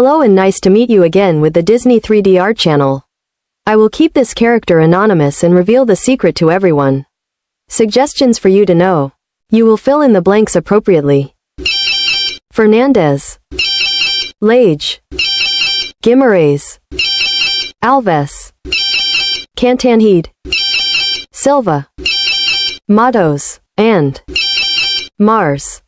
Hello and nice to meet you again with the Disney 3D Art channel. I will keep this character anonymous and reveal the secret to everyone. Suggestions for you to know. You will fill in the blanks appropriately. Fernandez, Lage, Guimaraes, Alves, Cantanhede, Silva, Matos, and Mars.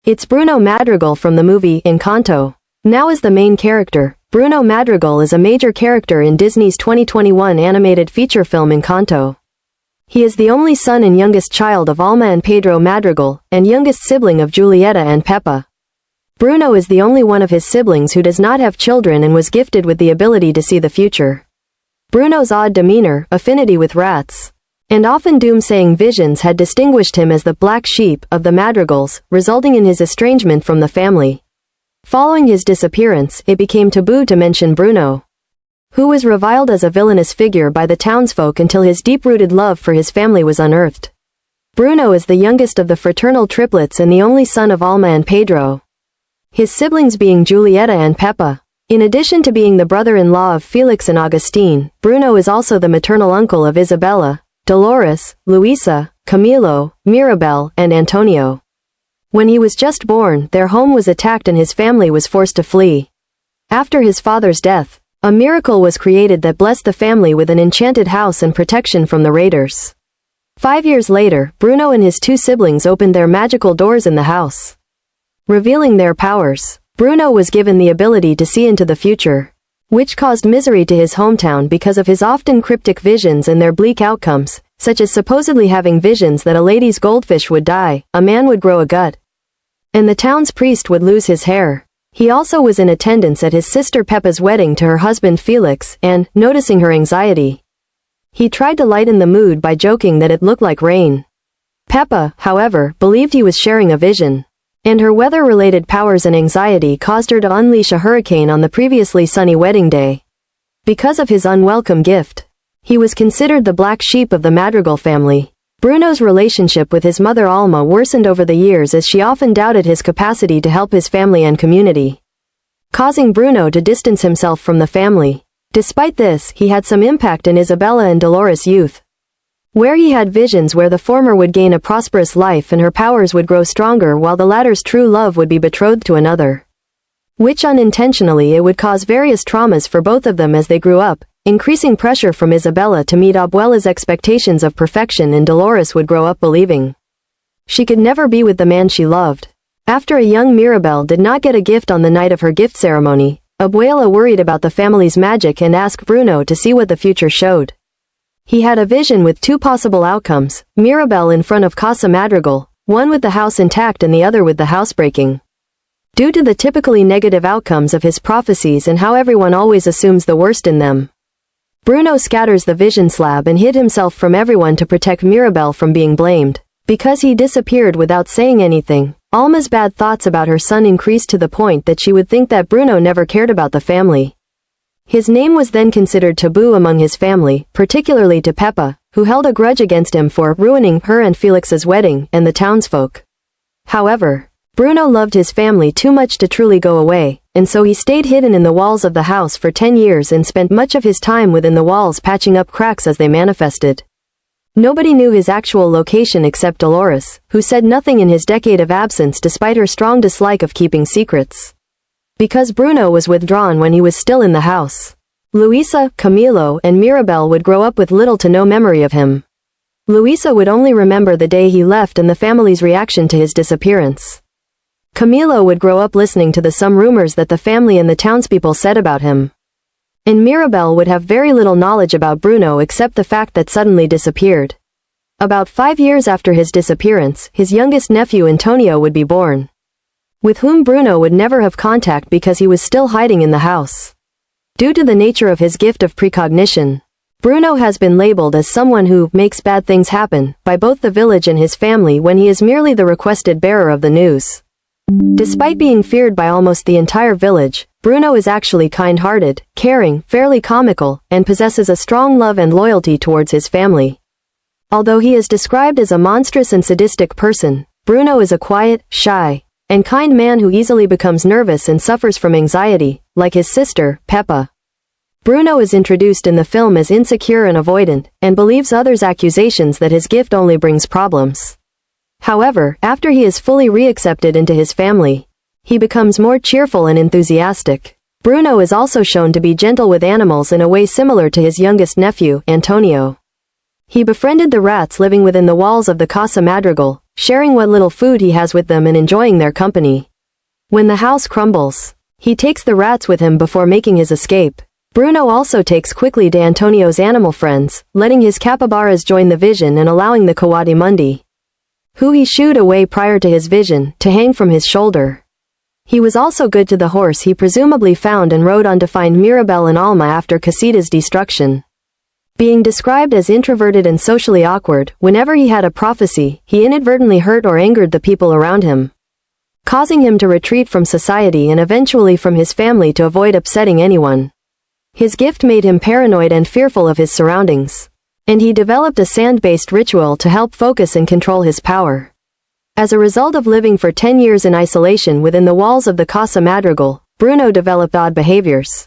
It's Bruno Madrigal from the movie Encanto. Now as the main character, Bruno Madrigal is a major character in Disney's 2021 animated feature film Encanto. He is the only son and youngest child of Alma and Pedro Madrigal, and youngest sibling of Julieta and Pepa. Bruno is the only one of his siblings who does not have children and was gifted with the ability to see the future. Bruno's odd demeanor, affinity with rats, and often doomsaying visions had distinguished him as the black sheep of the Madrigals, resulting in his estrangement from the family. Following his disappearance, it became taboo to mention Bruno, who was reviled as a villainous figure by the townsfolk until his deep-rooted love for his family was unearthed. Bruno is the youngest of the fraternal triplets and the only son of Alma and Pedro, his siblings being Julieta and Pepa. In addition to being the brother-in-law of Felix and Agustin, Bruno is also the maternal uncle of Isabella, Dolores, Luisa, Camilo, Mirabel, and Antonio. When he was just born, their home was attacked and his family was forced to flee. After his father's death, a miracle was created that blessed the family with an enchanted house and protection from the raiders. 5 years later, Bruno and his two siblings opened their magical doors in the house, revealing their powers. Bruno was given the ability to see into the future, which caused misery to his hometown because of his often cryptic visions and their bleak outcomes, such as supposedly having visions that a lady's goldfish would die, a man would grow a gut, and the town's priest would lose his hair. He also was in attendance at his sister Pepa's wedding to her husband Felix, and, noticing her anxiety, he tried to lighten the mood by joking that it looked like rain. Pepa, however, believed he was sharing a vision, and her weather-related powers and anxiety caused her to unleash a hurricane on the previously sunny wedding day. Because of his unwelcome gift, he was considered the black sheep of the Madrigal family. Bruno's relationship with his mother Alma worsened over the years as she often doubted his capacity to help his family and community, causing Bruno to distance himself from the family. Despite this, he had some impact in Isabella and Dolores' youth, where he had visions where the former would gain a prosperous life and her powers would grow stronger while the latter's true love would be betrothed to another, which unintentionally it would cause various traumas for both of them as they grew up, increasing pressure from Isabella to meet Abuela's expectations of perfection, and Dolores would grow up believing she could never be with the man she loved. After a young Mirabel did not get a gift on the night of her gift ceremony, Abuela worried about the family's magic and asked Bruno to see what the future showed. He had a vision with two possible outcomes, Mirabel in front of Casa Madrigal, one with the house intact and the other with the house breaking. Due to the typically negative outcomes of his prophecies and how everyone always assumes the worst in them, Bruno scatters the vision slab and hid himself from everyone to protect Mirabel from being blamed. Because he disappeared without saying anything, Alma's bad thoughts about her son increased to the point that she would think that Bruno never cared about the family. His name was then considered taboo among his family, particularly to Pepa, who held a grudge against him for ruining her and Felix's wedding, and the townsfolk. However, Bruno loved his family too much to truly go away, and so he stayed hidden in the walls of the house for 10 years and spent much of his time within the walls patching up cracks as they manifested. Nobody knew his actual location except Dolores, who said nothing in his decade of absence despite her strong dislike of keeping secrets, because Bruno was withdrawn when he was still in the house. Luisa, Camilo, and Mirabel would grow up with little to no memory of him. Luisa would only remember the day he left and the family's reaction to his disappearance. Camilo would grow up listening to some rumors that the family and the townspeople said about him. And Mirabel would have very little knowledge about Bruno except the fact that suddenly disappeared. About 5 years after his disappearance, his youngest nephew Antonio would be born, with whom Bruno would never have contact because he was still hiding in the house. Due to the nature of his gift of precognition, Bruno has been labeled as someone who makes bad things happen by both the village and his family when he is merely the requested bearer of the news. Despite being feared by almost the entire village, Bruno is actually kind-hearted, caring, fairly comical, and possesses a strong love and loyalty towards his family. Although he is described as a monstrous and sadistic person, Bruno is a quiet, shy, and kind man who easily becomes nervous and suffers from anxiety, like his sister, Peppa. Bruno is introduced in the film as insecure and avoidant, and believes others' accusations that his gift only brings problems. However, after he is fully reaccepted into his family, he becomes more cheerful and enthusiastic. Bruno is also shown to be gentle with animals in a way similar to his youngest nephew, Antonio. He befriended the rats living within the walls of the Casa Madrigal, sharing what little food he has with them and enjoying their company. When the house crumbles, he takes the rats with him before making his escape. Bruno also takes quickly to Antonio's animal friends, letting his capybaras join the vision and allowing the Coatimundi, who he shooed away prior to his vision, to hang from his shoulder. He was also good to the horse he presumably found and rode on to find Mirabel and Alma after Casita's destruction. Being described as introverted and socially awkward, whenever he had a prophecy, he inadvertently hurt or angered the people around him, causing him to retreat from society and eventually from his family to avoid upsetting anyone. His gift made him paranoid and fearful of his surroundings, and he developed a sand-based ritual to help focus and control his power. As a result of living for 10 years in isolation within the walls of the Casa Madrigal, Bruno developed odd behaviors,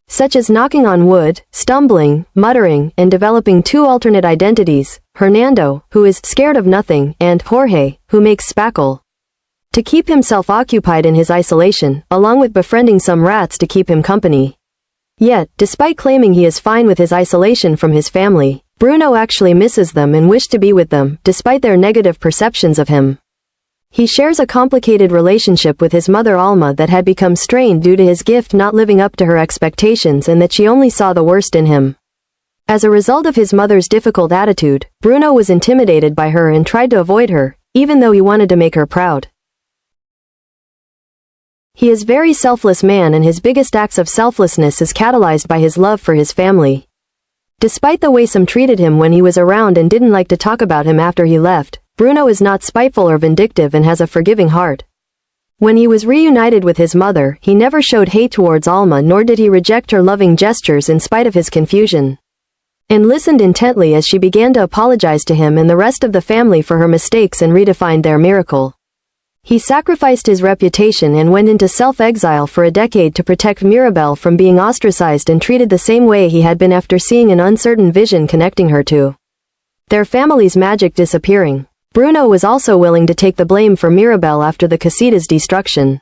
such as knocking on wood, stumbling, muttering, and developing two alternate identities, Hernando, who is scared of nothing, and Jorge, who makes spackle, to keep himself occupied in his isolation, along with befriending some rats to keep him company. Yet, despite claiming he is fine with his isolation from his family, Bruno actually misses them and wished to be with them, despite their negative perceptions of him. He shares a complicated relationship with his mother Alma that had become strained due to his gift not living up to her expectations and that she only saw the worst in him. As a result of his mother's difficult attitude, Bruno was intimidated by her and tried to avoid her, even though he wanted to make her proud. He is a very selfless man and his biggest acts of selflessness is catalyzed by his love for his family. Despite the way some treated him when he was around and didn't like to talk about him after he left, Bruno is not spiteful or vindictive and has a forgiving heart. When he was reunited with his mother, he never showed hate towards Alma nor did he reject her loving gestures in spite of his confusion, and listened intently as she began to apologize to him and the rest of the family for her mistakes and redefined their miracle. He sacrificed his reputation and went into self-exile for a decade to protect Mirabel from being ostracized and treated the same way he had been after seeing an uncertain vision connecting her to their family's magic disappearing. Bruno was also willing to take the blame for Mirabel after the Casita's destruction.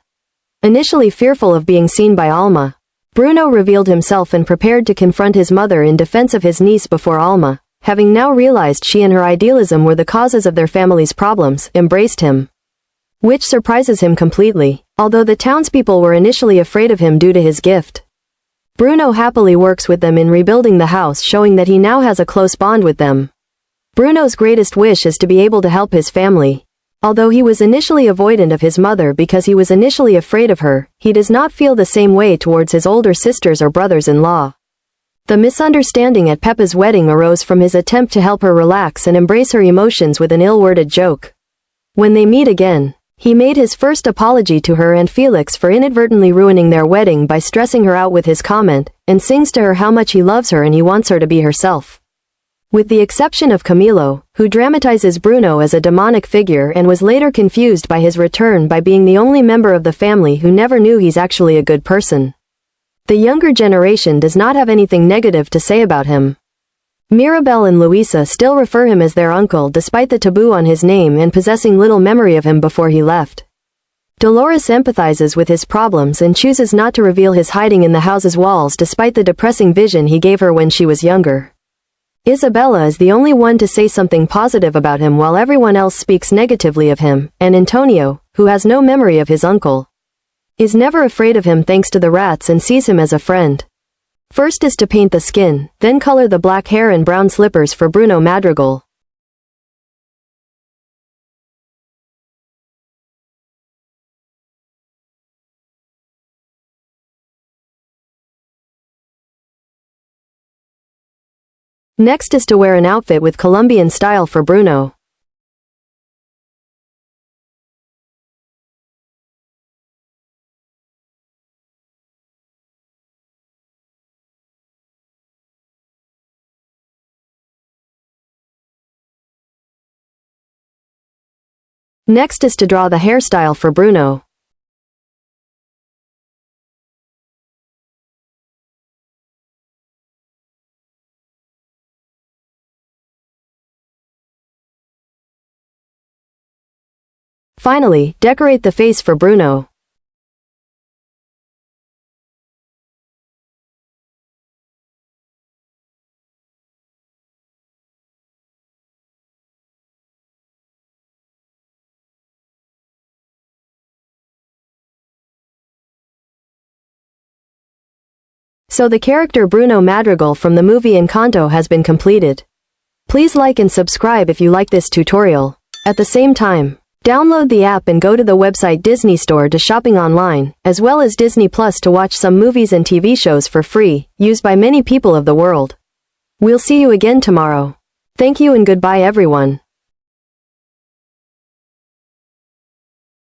Initially fearful of being seen by Alma, Bruno revealed himself and prepared to confront his mother in defense of his niece before Alma, having now realized she and her idealism were the causes of their family's problems, embraced him, which surprises him completely. Although the townspeople were initially afraid of him due to his gift, Bruno happily works with them in rebuilding the house, showing that he now has a close bond with them. Bruno's greatest wish is to be able to help his family. Although he was initially avoidant of his mother because he was initially afraid of her, he does not feel the same way towards his older sisters or brothers-in-law. The misunderstanding at Peppa's wedding arose from his attempt to help her relax and embrace her emotions with an ill-worded joke. When they meet again, he made his first apology to her and Felix for inadvertently ruining their wedding by stressing her out with his comment, and sings to her how much he loves her and he wants her to be herself. With the exception of Camilo, who dramatizes Bruno as a demonic figure and was later confused by his return by being the only member of the family who never knew he's actually a good person. The younger generation does not have anything negative to say about him. Mirabel and Luisa still refer him as their uncle despite the taboo on his name and possessing little memory of him before he left. Dolores empathizes with his problems and chooses not to reveal his hiding in the house's walls despite the depressing vision he gave her when she was younger. Isabella is the only one to say something positive about him while everyone else speaks negatively of him, and Antonio, who has no memory of his uncle, is never afraid of him thanks to the rats and sees him as a friend. First is to paint the skin, then color the black hair and brown slippers for Bruno Madrigal. Next is to wear an outfit with Colombian style for Bruno. Next is to draw the hairstyle for Bruno. Finally, decorate the face for Bruno. So the character Bruno Madrigal from the movie Encanto has been completed. Please like and subscribe if you like this tutorial. At the same time, download the app and go to the website DisneyStore to shopping online, as well as Disney Plus to watch some movies and TV shows for free, used by many people of the world. We'll see you again tomorrow. Thank you and goodbye everyone.